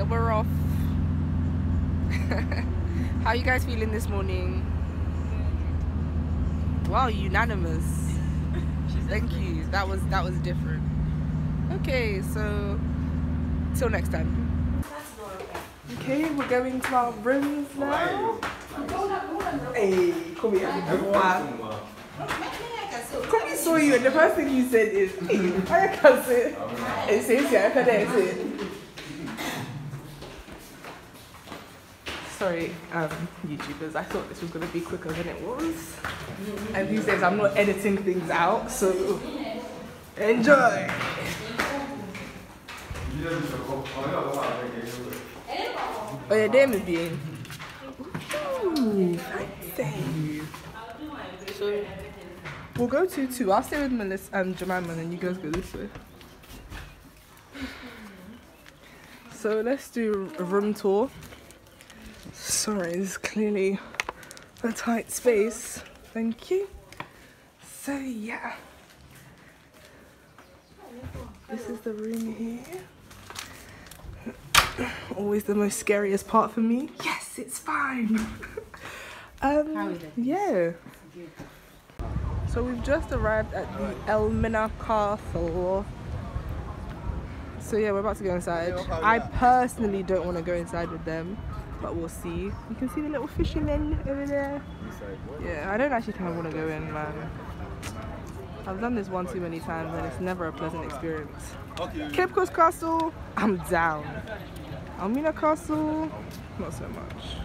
but we're off. How are you guys feeling this morning? Wow, unanimous. Thank you. That was different. Okay, so till next time. Okay, we're going to our rooms now. Hey, come here. Come saw you, and the first thing you said is, hey, I can say it. It says yeah, I can say it. Sorry, YouTubers, I thought this was going to be quicker than it was. And these days I'm not editing things out, so enjoy! Oh yeah, damn it being. Ooh, fancy. So we'll go to two. I'll stay with Melissa and Jemima, and then you guys go this way. So let's do a room tour. Sorry, this is clearly a tight space. Thank you. So yeah, this is the room here. Always the most scariest part for me. Yes, it's fine. Yeah. So we've just arrived at the Elmina Castle. So yeah, we're about to go inside. I personally don't want to go inside with them, but we'll see. You can see the little fishermen over there. Yeah, I don't actually kind of want to go in, man. I've done this one too many times and it's never a pleasant experience. Cape Coast Castle, I'm down. Elmina Castle, not so much.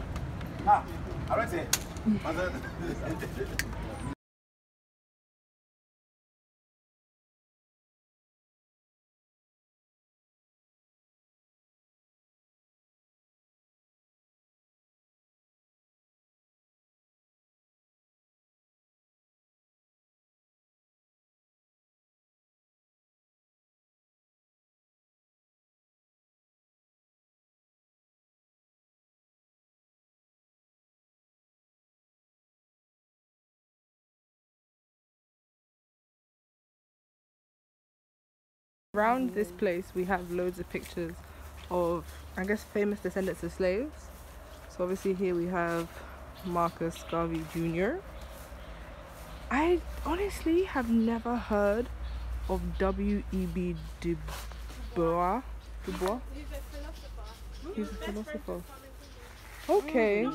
Around this place we have loads of pictures of, I guess, famous descendants of slaves. So obviously here we have Marcus Garvey Jr. I honestly have never heard of W.E.B. Du Bois. He's a philosopher. Okay.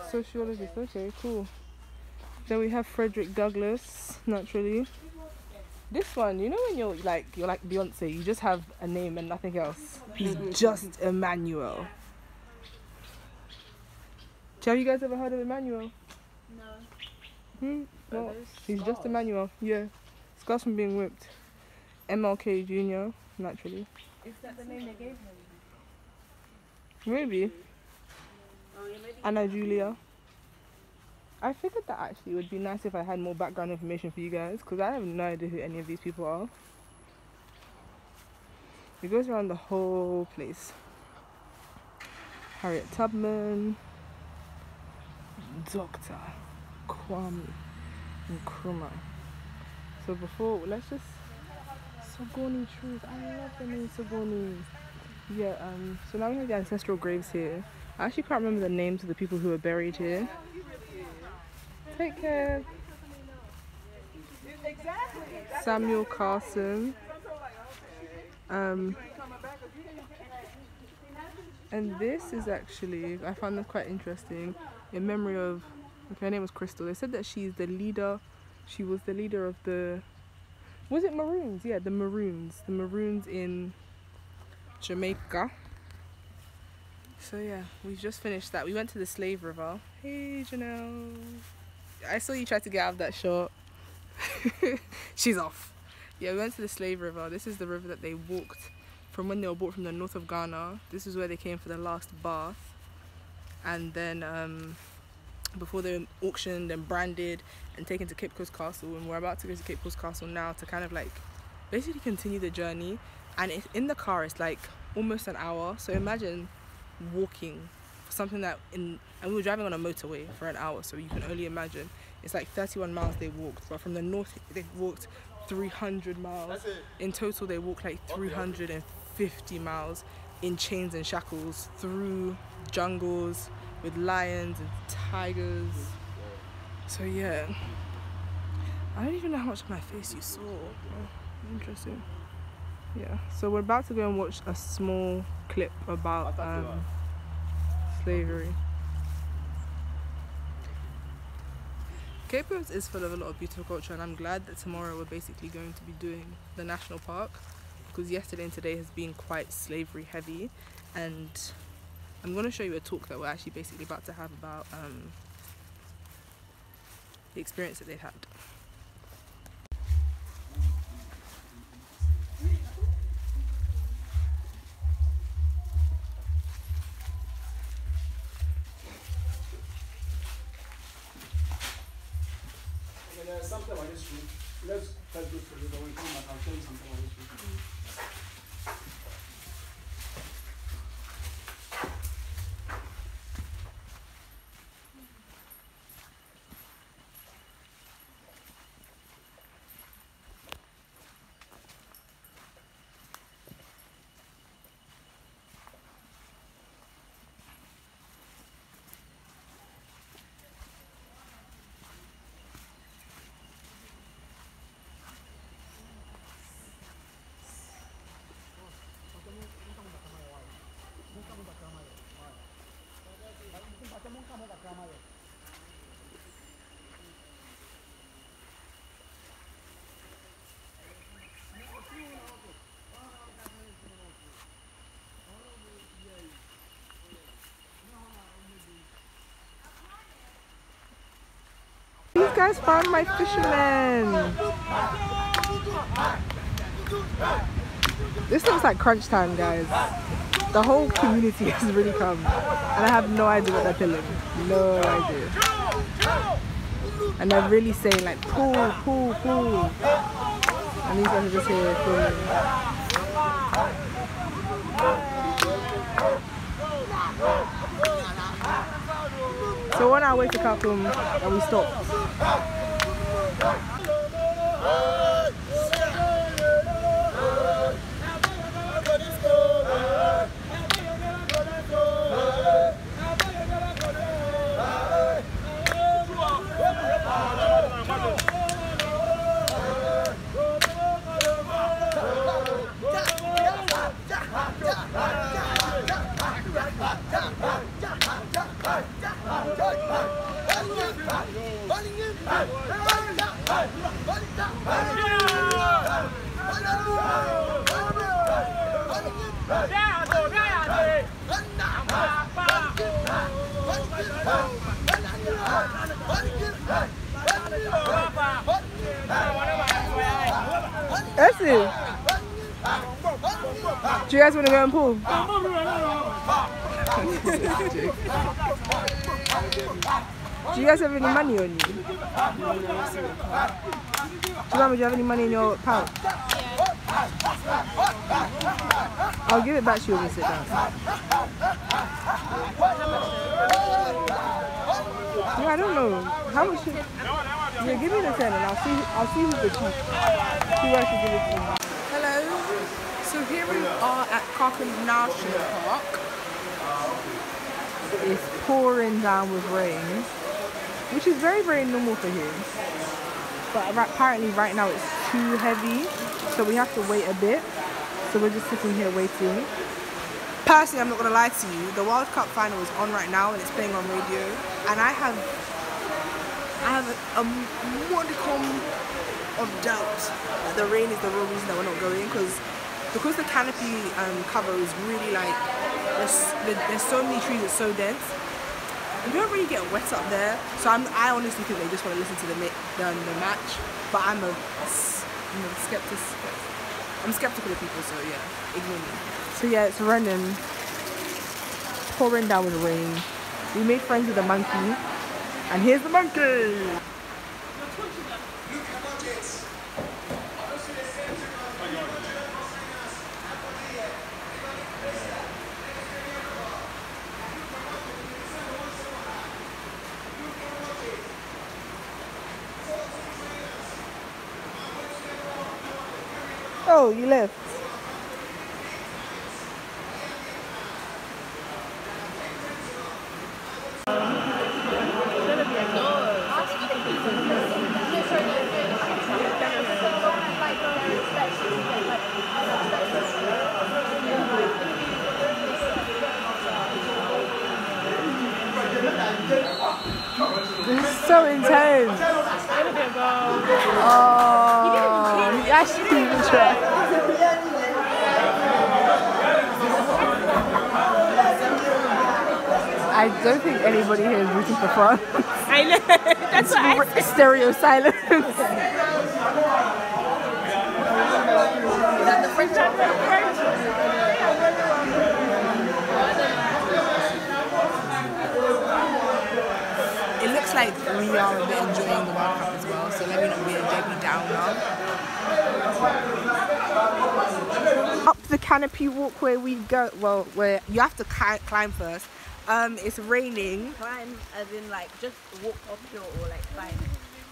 Sociologist, okay, cool. Then we have Frederick Douglass, naturally. This one, you know when you're like Beyonce, you just have a name and nothing else. He's just Emmanuel. Have you guys ever heard of Emmanuel? No. Well, he's just Emmanuel, yeah. Scars from being whipped. MLK Jr., naturally. Is that the name they gave him? Maybe. Anna Julia. I figured that actually would be nice if I had more background information for you guys, because I have no idea who any of these people are. It goes around the whole place. Harriet Tubman, Dr. Kwame Nkrumah. So before, let's just... Sogoni Truth. I love the name Sogoni. Yeah, so now we have the ancestral graves here. I actually can't remember the names of the people who are buried here. Take care. Samuel Carson. And this is actually, I found this quite interesting, in memory of, okay, her name was Crystal. They said that she's the leader, she was the leader of the, was it Maroons? Yeah, the Maroons in Jamaica. So yeah, we've just finished that. We went to the Slave River. Hey Janelle. I saw you try to get out of that shot. She's off. Yeah, we went to the Slave River. This is the river that they walked from when they were brought from the north of Ghana. This is where they came for the last bath. And then before they were auctioned and branded and taken to Cape Coast Castle. And we're about to go to Cape Coast Castle now to kind of like basically continue the journey. And in the car it's like almost an hour. So imagine walking for something that and we were driving on a motorway for an hour, so you can only imagine. It's like 31 miles they walked, but from the north they walked 300 miles. In total they walked like 350 miles. in chains and shackles through jungles with lions and tigers. So yeah, I don't even know how much of my face you saw. Oh, interesting. Yeah, so we're about to go and watch a small clip about slavery. Cape Coast is full of a lot of beautiful culture, and I'm glad that tomorrow we're basically going to be doing the national park, because yesterday and today has been quite slavery heavy, and I'm going to show you a talk that we're actually basically about to have about the experience that they've had. Something about this room. Let's touch this for you, but when you come back, I'll show you something about this room. These guys found my fishermen. This looks like crunch time, guys. The whole community has really come, and I have no idea what they're filming. No idea. And they're really saying like pull, pull, pull. And these guys are just here filming. So we're on our way to Khartoum and we stopped. That's it. Do you guys want to go and pool? Do you guys have any money on you? Jemima, do you have any money in your pouch? I'll give it back to you when you sit down. Yeah, I don't know. How much should... Yeah, give me the 10 and I'll see who's the cheap. See where I should give it to. Hello. So here we are at Khartoum National Park. It's pouring down with rain, which is very, very normal for here. But apparently right now it's too heavy, so we have to wait a bit. So we're just sitting here waiting. Personally, I'm not going to lie to you, the World Cup final is on right now and it's playing on radio. And I have a modicum of doubt that the rain is the real reason that we're not going, because the canopy cover is really like, there's so many trees, it's so dense. You don't really get wet up there, so I honestly think they just want to listen to the match. But I'm skeptical of people, so yeah, ignore me. So yeah, it's raining, pouring down with rain. We made friends with the monkey, and here's the monkey. Oh, you left. This is so intense. Oh, he actually didn't even try. I don't think anybody here is rooting for France. I know. That's what I said. Stereo silence. The French It looks like we are a bit enjoying the World Cup as well, so let me not be a Debbie Downer. Up the Canopy walkway we go. Well, where you have to climb first. It's raining. climb, as in like just walk uphill or like climb.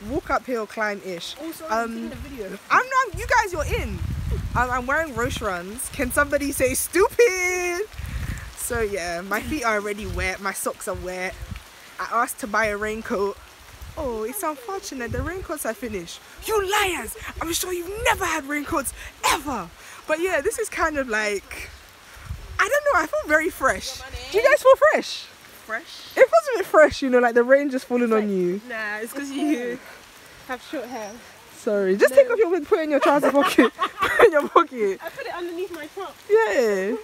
Walk uphill, climb-ish. Also, I've seen the video. I'm not. You guys, you're in. I'm wearing Roche runs. Can somebody say stupid? So yeah, my feet are already wet. My socks are wet. I asked to buy a raincoat. Oh, it's unfortunate. The raincoats are finished. You liars! I'm sure you've never had raincoats ever. But yeah, this is kind of like, I don't know. I feel very fresh. Do you guys feel fresh? Fresh? It feels a bit fresh, you know, like the rain just falling on you. Nah, it's because you have short hair. Sorry, just take off your wig, put it in your trouser pocket. Put it in your pocket. I put it underneath my top. Yeah.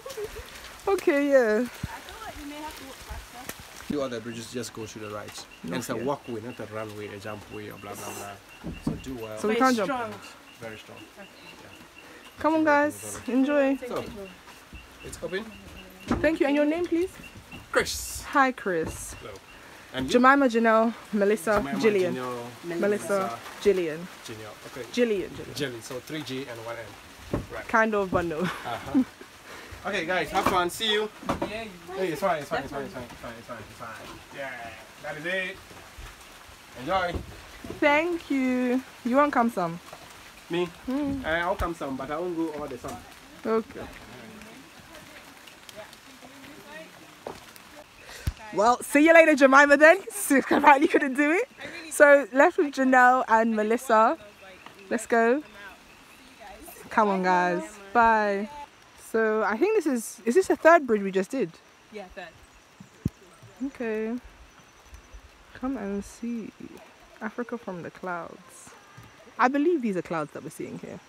Okay, yeah. I feel like you may have to walk faster. The other bridges just go to the right. And it's a Okay. walkway, not a runway, a jumpway, or blah blah blah. So do well. So we Very can't jump. strong. Very strong. Come on, guys, enjoy. So it's open. Thank you. And your name, please? Chris. Hi, Chris. Hello. And you? Jemima, Janelle, Melissa, Jemima, Gillian. Janelle, Melissa, Gillian. Janelle. Okay. Gillian. Jelly. So 3G and 1N. Right. Kind of, but no. Uh-huh. Okay, guys, have fun. See you. Hey, it's fine. It's fine. It's fine. It's fine. It's fine. It's fine. It's fine. Yeah, that is it. Enjoy. Thank you. You want come some? Me? I'll come some, but I won't go all the some. Okay. Well, see you later, Jemima then. Apparently couldn't do it. So left with Janelle and Melissa. Let's go. Come on, guys. Bye. So I think is this the third bridge we just did? Yeah, third. Okay. Come and see Africa from the clouds. I believe these are clouds that we're seeing here.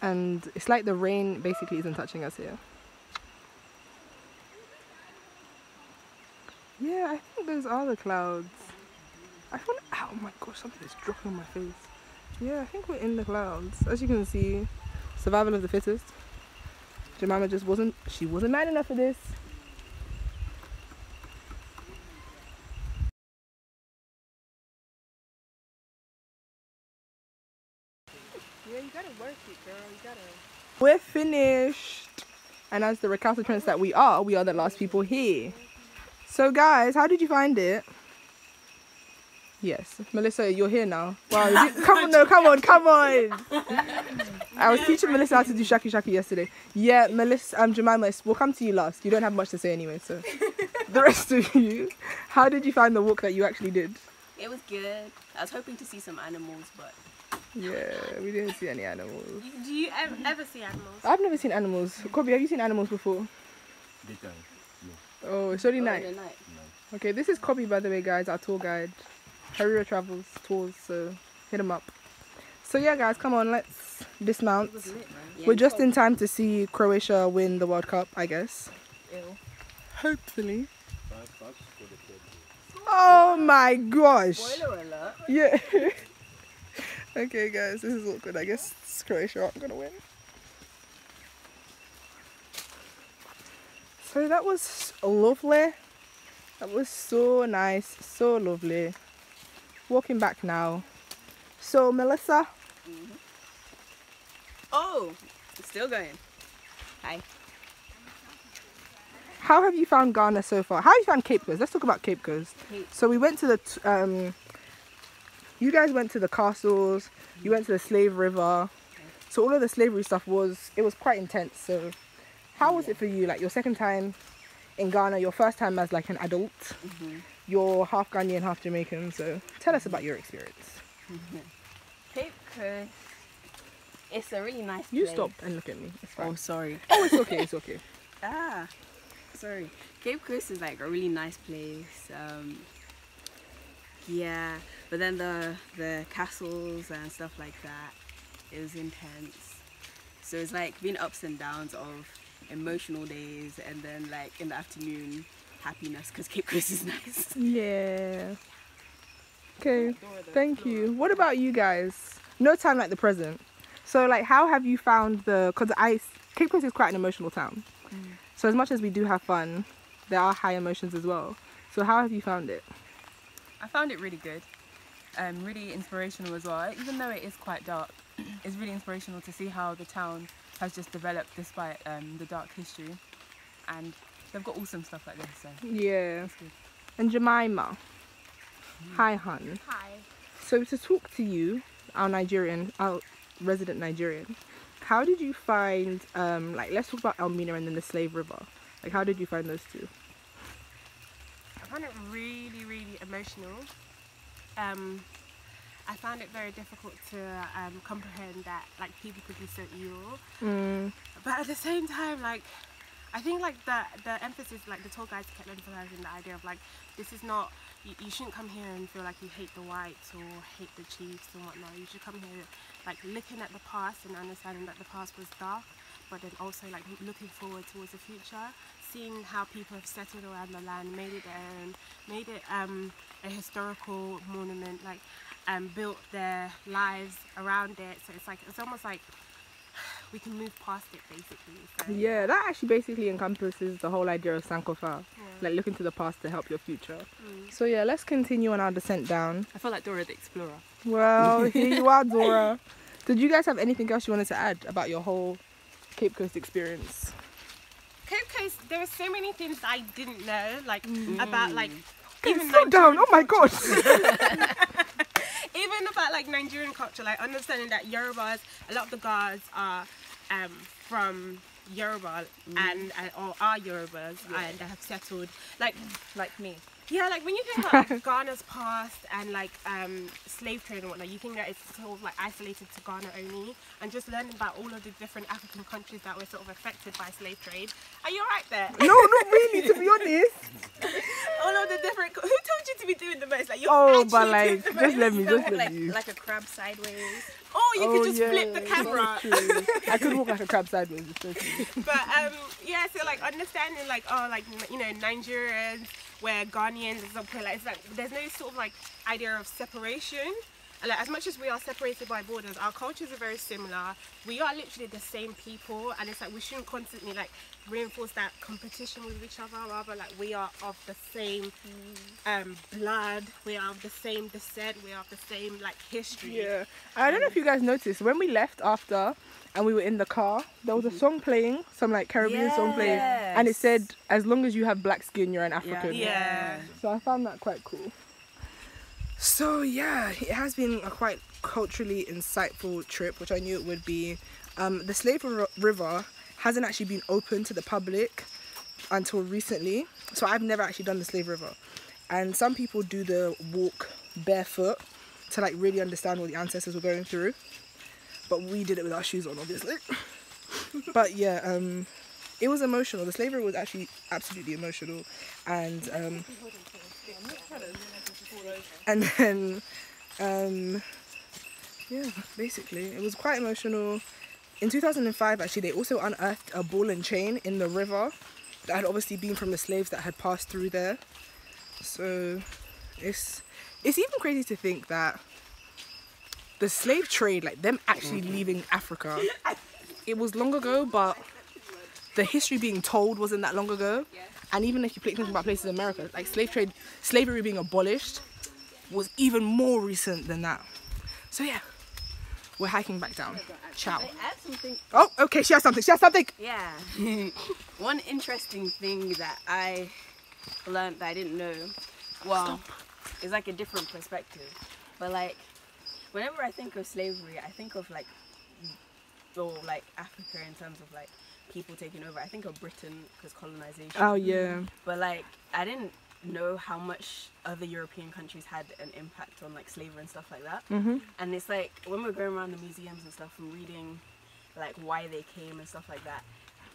And it's like the rain basically isn't touching us here. Yeah, I think those are the clouds. I feel like, oh my gosh, something is dropping on my face. Yeah, I think we're in the clouds. As you can see, survival of the fittest. Jemima just wasn't man enough for this. Yeah, you gotta work it, girl. You gotta. We're finished. And as the recalcitrants that we are the last people here. So guys, how did you find it? Yes, Melissa, you're here now. Wow, come on, no, come on. I was teaching Melissa how to do shaki shaki yesterday. Yeah, Melissa, Jemima, we'll come to you last. You don't have much to say anyway, so. The rest of you, how did you find the walk that you actually did? It was good. I was hoping to see some animals, but... Yeah, we didn't see any animals. Do you ever see animals? I've never seen animals. Kobe, have you seen animals before? Daytime. Oh, it's only Oh, night. in the night. Okay, this is Kobe, by the way, guys, our tour guide. Harrier Travels Tours, so hit him up. So yeah, guys, come on, let's dismount. It was lit, man. Yeah, We're you just told in time to see Croatia win the World Cup, I guess. me. Ew. Hopefully. Oh my gosh. Spoiler alert. Yeah. Okay, guys, this is awkward. I guess Croatia aren't gonna win. So that was lovely. That was so nice, so lovely. Walking back now. So Melissa, Oh, it's still going. Hi. how have you found Ghana so far? How have you found Cape Coast? Let's talk about Cape Coast. So we went to the, you guys went to the castles, you went to the Slave River. So all of the slavery stuff it was quite intense. So how was it for you? Like your second time in Ghana, your first time as like an adult. You're half Ghanaian, half Jamaican. So tell us about your experience. Cape Coast. It's a really nice You place. stop and look at me. It's fine. Oh, sorry. Oh, it's okay. It's okay. Sorry. Cape Coast is like a really nice place. Yeah, but then the castles and stuff like that, it was intense. So it's like been ups and downs of emotional days, and then like in the afternoon, happiness because Cape Coast is nice. Yeah. Okay, thank you. What about you guys? No time like the present. So like, how have you found because Cape Coast is quite an emotional town. So as much as we do have fun, there are high emotions as well. So how have you found it? I found it really good, really inspirational as well. Even though it is quite dark, it's really inspirational to see how the town has just developed despite the dark history, and they've got awesome stuff like this. So Yeah. it's good. And Jemima. Hi, hun. Hi. So to talk to you, our resident Nigerian, how did you find, like, let's talk about Elmina and then the Slave River. Like, how did you find those two? I found it really, really emotional. I found it very difficult to comprehend that like people could be so evil. But at the same time, like I think like the emphasis, like the tour guides kept emphasizing the idea of like this is not, you shouldn't come here and feel like you hate the whites or hate the chiefs and whatnot. You should come here like looking at the past and understanding that the past was dark, but then also like looking forward towards the future, seeing how people have settled around the land, made it their own, made it a historical monument, like built their lives around it. So it's like, it's almost like we can move past it basically. So, Yeah, that actually basically encompasses the whole idea of Sankofa, like looking to the past to help your future. So yeah, let's continue on our descent down. I feel like Dora the Explorer. Well, here you are, Dora. Did you guys have anything else you wanted to add about your whole Cape Coast experience? Cape Coast, there were so many things I didn't know, like about like even Slow down, oh my god. even about like Nigerian culture, like understanding that Yorubas, a lot of the guards are from Yoruba and or are Yorubas and they have settled like me. yeah, like when you think about like, Ghana's past and like slave trade and whatnot, you think that it's sort of like isolated to Ghana only, and just learning about all of the different African countries that were sort of affected by slave trade. Are you alright there? No, not really, to be honest. All of the different. Who told you to be doing the most? Like you're Oh, but actually like, doing the just let most. me, just let me. Like a crab sideways. Oh, you could just yeah, flip the camera. that's true. I could walk like a crab sideways. It's so true. But yeah, so like understanding like like you know Nigerians, where Ghanaians and stuff like it's like there's no sort of like idea of separation. And like as much as we are separated by borders, our cultures are very similar. We are literally the same people, and it's like we shouldn't constantly like reinforce that competition with each other. Rather, like we are of the same blood, we are of the same descent, we are of the same like history. Yeah. I don't know if you guys noticed, when we left after and we were in the car, there was a song playing, some like Caribbean song playing, and it said, as long as you have black skin, you're an African. Yeah. So I found that quite cool. So yeah, it has been a quite culturally insightful trip, which I knew it would be. The Slave River hasn't actually been open to the public until recently, so I've never actually done the Slave River. And some people do the walk barefoot to like really understand what the ancestors were going through, but we did it with our shoes on, obviously. But yeah, it was emotional. The Slave River was actually absolutely emotional, and then yeah, basically it was quite emotional. In 2005 actually, they also unearthed a ball and chain in the river that had obviously been from the slaves that had passed through there. So it's even crazy to think that the slave trade, like them actually leaving Africa, it was long ago, but the history being told wasn't that long ago. And even if you think about places in America, like slavery being abolished was even more recent than that. So yeah, we're hiking back down. Ciao. Add something. Oh, okay, she has something. Yeah. One interesting thing that I learned that I didn't know, well, it's like a different perspective. But like, whenever I think of slavery, I think of like Africa in terms of like people taking over. I think of Britain because colonization. Oh yeah. But like, I didn't know how much other European countries had an impact on like slavery and stuff like that. And it's like when we're going around the museums and stuff and reading like why they came and stuff like that,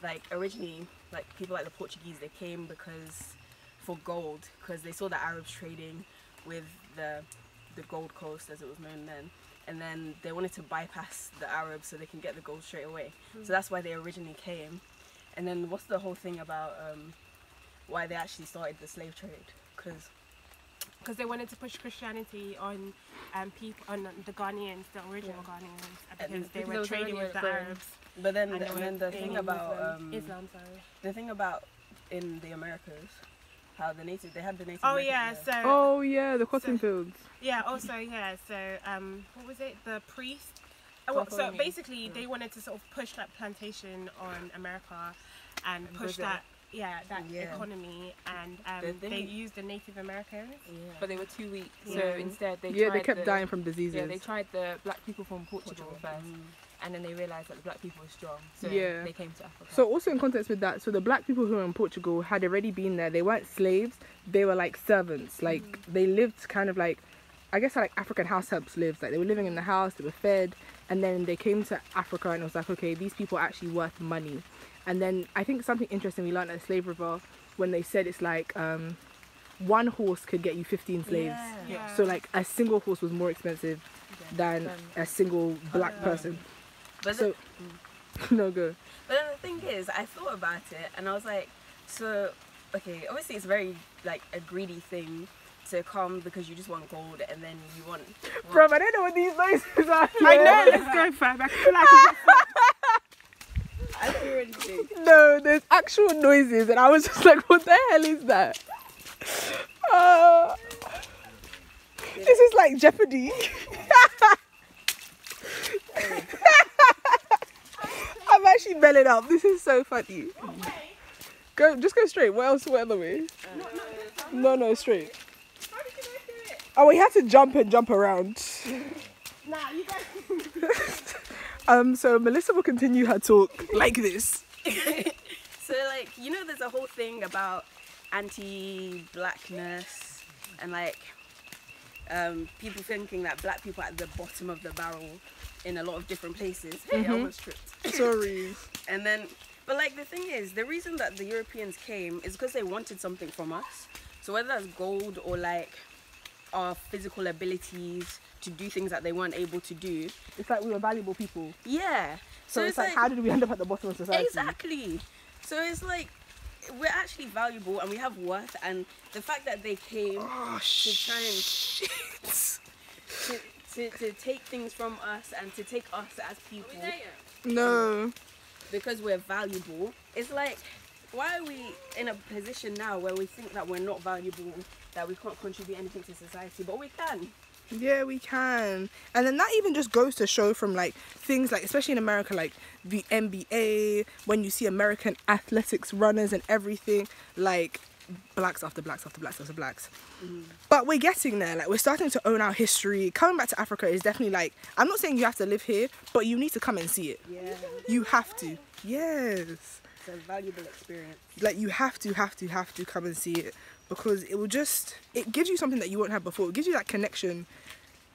like originally like people like the Portuguese, they came because for gold, because they saw the Arabs trading with the Gold Coast, as it was known then, and then they wanted to bypass the Arabs so they can get the gold straight away. So that's why they originally came. And then what's the whole thing about why they actually started the slave trade? Because they wanted to push Christianity on people, on the Ghanaians, the original Ghanaians, because they were trading with the Arabs. But then the thing about Islam, sorry. the thing about in the Americas, how they had the native. Oh Americans yeah, there. so. Oh yeah, the cotton fields. Yeah. Also, yeah. So, what was it? The priest. So basically, they wanted to sort of push that plantation on America, and push that. Yeah, that economy, and they used the Native Americans. Yeah. But they were too weak, so instead they they kept dying from diseases. Yeah, they tried the black people from Portugal first, and then they realised that the black people were strong, so Yeah. they came to Africa. So also in context with that, so the black people who were in Portugal had already been there. They weren't slaves, they were like servants. Like they lived kind of like, I guess how like African house helps lives. Like they were living in the house, they were fed, and then they came to Africa and it was like, okay, these people are actually worth money. And then I think something interesting we learned at Slave River when they said it's like one horse could get you 15 slaves. Yeah. So like a single horse was more expensive than a single black person. But So no go. But then the thing is, I thought about it and I was like, so okay, obviously it's very like a greedy thing to come because you just want gold and then you want. Bro, I don't know what these noises are. I know. Let's go fam. I feel like I don't hear anything. No, there's actual noises, and I was just like, what the hell is that? This is like Jeopardy. I'm actually belling up. This is so funny. Just go straight. What else? What other way? No, straight. Oh, we had to jump and jump around. nah, you guys. So Melissa will continue her talk like this. So like, you know, there's a whole thing about anti-blackness and like people thinking that black people are at the bottom of the barrel in a lot of different places. Hey, I almost tripped. Sorry. And then, but like the thing is, the reason that the Europeans came is because they wanted something from us. So whether that's gold or like our physical abilities to do things that they weren't able to do. It's like we were valuable people. Yeah. So it's like, how did we end up at the bottom of society? Exactly. So it's like, we're actually valuable and we have worth, and the fact that they came to try and to take things from us and to take us as people No. because we're valuable, it's like, why are we in a position now where we think that we're not valuable, that we can't contribute anything to society, but we can? Yeah, we can. And then that even just goes to show from like things like, especially in America, like the NBA, when you see American athletics runners and everything, like blacks after blacks after blacks after blacks. But we're getting there. Like we're starting to own our history. Coming back to Africa is definitely like, I'm not saying you have to live here, but you need to come and see it. Yeah. You have to. Yes. It's a valuable experience. Like you have to come and see it, because it will just, it gives you something that you won't have before. It gives you that connection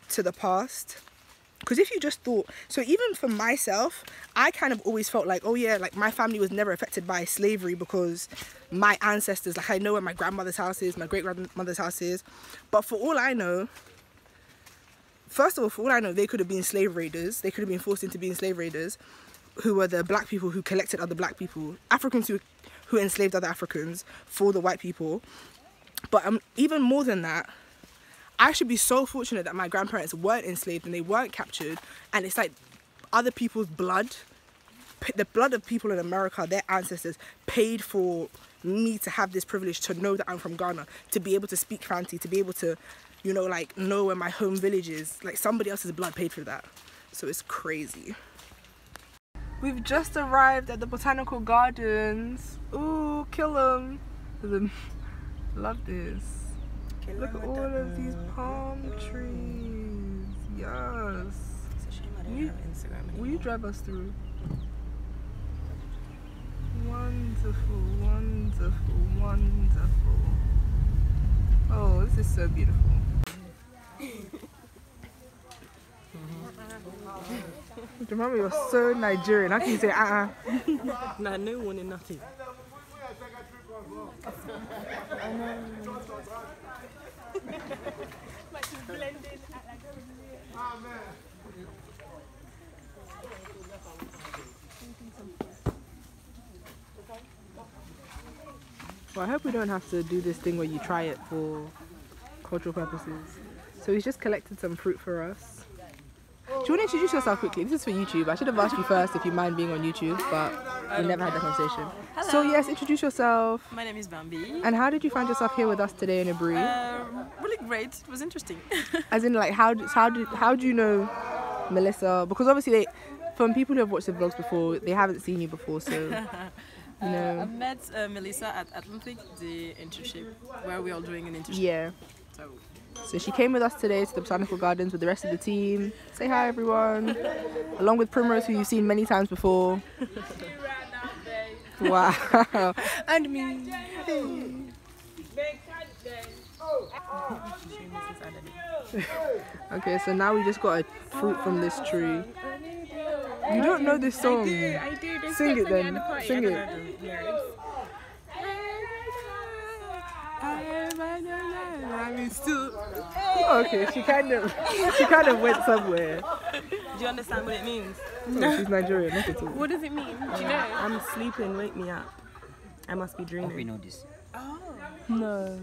to the past. Because if you just thought, so even for myself, I kind of always felt like, oh yeah, like my family was never affected by slavery because my ancestors, like I know where my grandmother's house is, my great grandmother's house is, but for all I know, first of all, for all I know, they could have been slave raiders. They could have been forced into being slave raiders, who were the black people who collected other black people, Africans who enslaved other Africans for the white people. But even more than that, I should be so fortunate that my grandparents weren't enslaved and they weren't captured, and it's like other people's blood, the blood of people in America, their ancestors paid for me to have this privilege to know that I'm from Ghana, to be able to speak Fanti, to be able to, you know, like know where my home village is. Like somebody else's blood paid for that. So it's crazy. We've just arrived at the botanical gardens. Ooh, kill them. Love this. Look at all of these palm trees. Yes. It's a shame I don't have Instagram anymore. Will you drive us through? Wonderful, wonderful, wonderful. Oh, this is so beautiful. Remember, you're so Nigerian. How can you say Nah, no one in nothing. Like to blend in at like Well, I hope we don't have to do this thing where you try it for cultural purposes. So he's just collected some fruit for us. Do you want to introduce yourself quickly? This is for YouTube. I should have asked you first if you mind being on YouTube, but we never had that conversation. Hello. So yes, introduce yourself. My name is Bambi. And how did you find yourself here with us today in Ibri? Really great. It was interesting. As in, like, how do you know Melissa? Because obviously, from people who have watched the vlogs before, they haven't seen you before, so you know. I met Melissa at Atlantic, the internship, where we are doing an internship. Yeah. So she came with us today to the Botanical Gardens with the rest of the team. Say hi, everyone. Along with Primrose, who you've seen many times before. Wow. And me. Okay, so now we just got a fruit from this tree. You don't know this song? I do. They Sing it put me on then. the party. Sing I it. don't know the lyrics. Okay, she kind of went somewhere. do you understand what it means? No, she's Nigerian, not at all. What does it mean? Do you know? I'm sleeping, wake me up. I must be dreaming. We know this. No.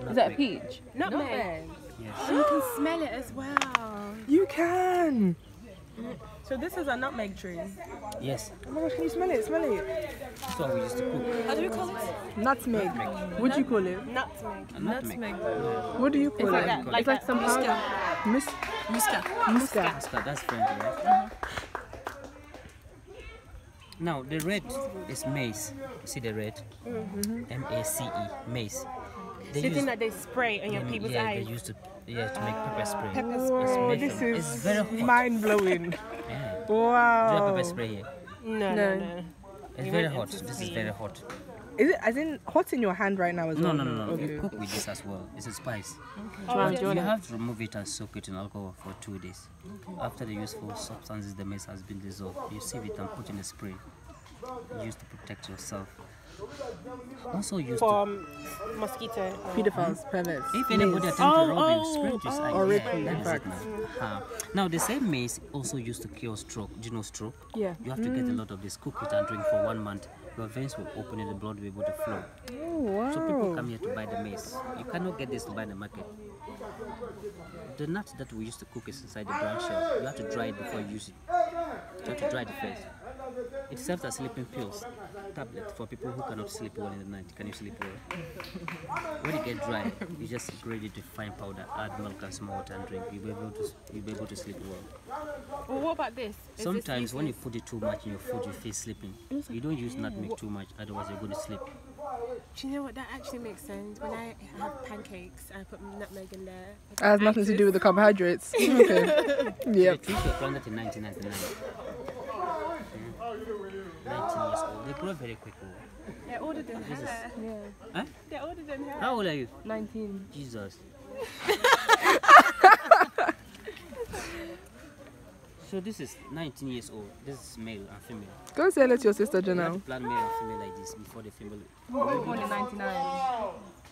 Is that a peach? Nutmeg. Yes. Oh, you can smell it as well. You can. So this is a nutmeg tree. Yes. Oh my gosh, can you smell it? Smell it. That's what we used to cook. How do we call it? Nutmeg. What do you call it? Nutmeg. A nutmeg. What do you call it? Like that. some powder. Muscat. Muscat. That's French, right? Now the red is maize. You see the red? M-A-C-E. Maize. The thing that they spray on your people's eyes. They used to make pepper spray. Pepper It's spray. made This from- is it's very hot. mind blowing. Yeah. Do you have Wow. pepper spray here? No. It's very hot. This is very hot. Is it as in hot in your hand right now as No, well? no, no, no. Okay. You cook with this as well. It's a spice. Oh, You have to remove it and soak it in alcohol for 2 days. After the useful substances, the maize has been dissolved. You sieve it and put in a spray. Used to protect yourself. Also used to. For mosquito. Pedophiles, perverts. If anybody Maze. attempt to rob you, spray it just like Or yeah, rape you, that in is it fact. now. Now the same maize also used to cure stroke. Do you know stroke? Yeah. You have to get a lot of this, cook it and drink for 1 month. Your veins will open and the blood will be able to flow. Oh, wow. So people come here to buy the maize. You cannot get this to buy in the market. The nut that we used to cook is inside the brown shell. You have to dry it before you use it. You have to dry it first. It serves as sleeping pills, tablet for people who cannot sleep well in the night. Can you sleep well? When it gets dry, you just grade it to fine powder, add milk and some water and drink. You'll be able to sleep well. Well, what about this? Is Sometimes this when you put it too much in your food, you feel sleeping. You don't use nutmeg too much, otherwise you're going to sleep. Do you know what? That actually makes sense. When I have pancakes, I put nutmeg in there. It has nothing to do with the carbohydrates. Okay. The Yep. trees were planted in 1999. 19 years old. They grow very quickly. They're older than her. Huh? They're older than her. How old are you? 19. Jesus. So this is 19 years old. This is male and female. Go and say hello to your sister, You have to Janelle. plant male and female like this before the female. Born in 99.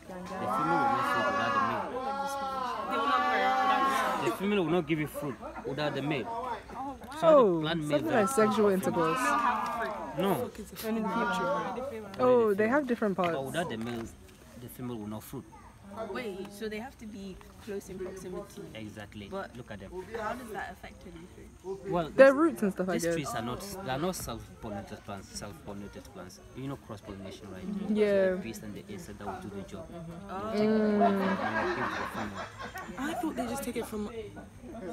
The female will not fruit without the male. They will not grow without The female will not give you fruit without the male. So Oh, plant male something very like sexual intercourse. No, And in the future. Oh, they have different but parts. without the male, the female will not fruit. Wait, so they have to be close in proximity. Exactly. But- Look at them. How does that affect any food? Well, Their roots and stuff, I these guess. trees are not self-pollinated plants. Self-pollinated plants. You know cross-pollination, right? Yeah. The bees and the insect that will do the job. I thought they just take it from,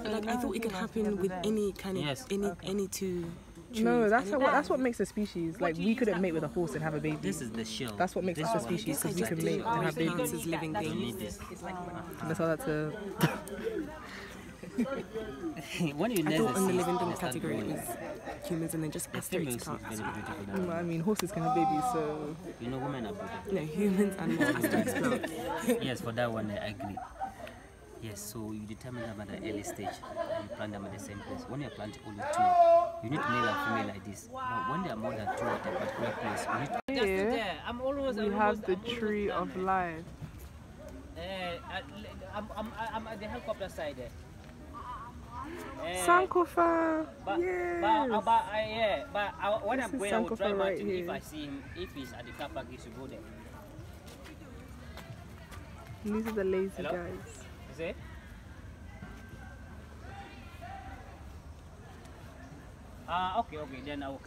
like, I thought it could happen with any kind of, Yes. any two trees. No, that's what makes a species. Like, we couldn't mate with a horse and have a baby. This is the shell. That's what makes This us a one. species, because we Just can mate and have plants babies. as living You things. need this. Let's tell that to. When you I nest thought the on the seeds, living they things start category it growing. was humans and then just The asterisks females look plants. very beautiful. I mean, horses can have babies, so. You know, women are beautiful. No, humans and asterisks plants. Yes, for that one, I agree. Yes, so you determine them at an early stage and you plant them at the same place. When you plant only two, you need male and female like this. But when there are more than two at a particular place, you need Here, we have the tree of life. I'm at the helicopter side there. Sankofa. But, Yes. When I'm This is going, I will try Sankofa right Martin. If here. I see him, if he's at the car park, he should go there. These are the lazy Hello? guys. Is it? Okay, then I will.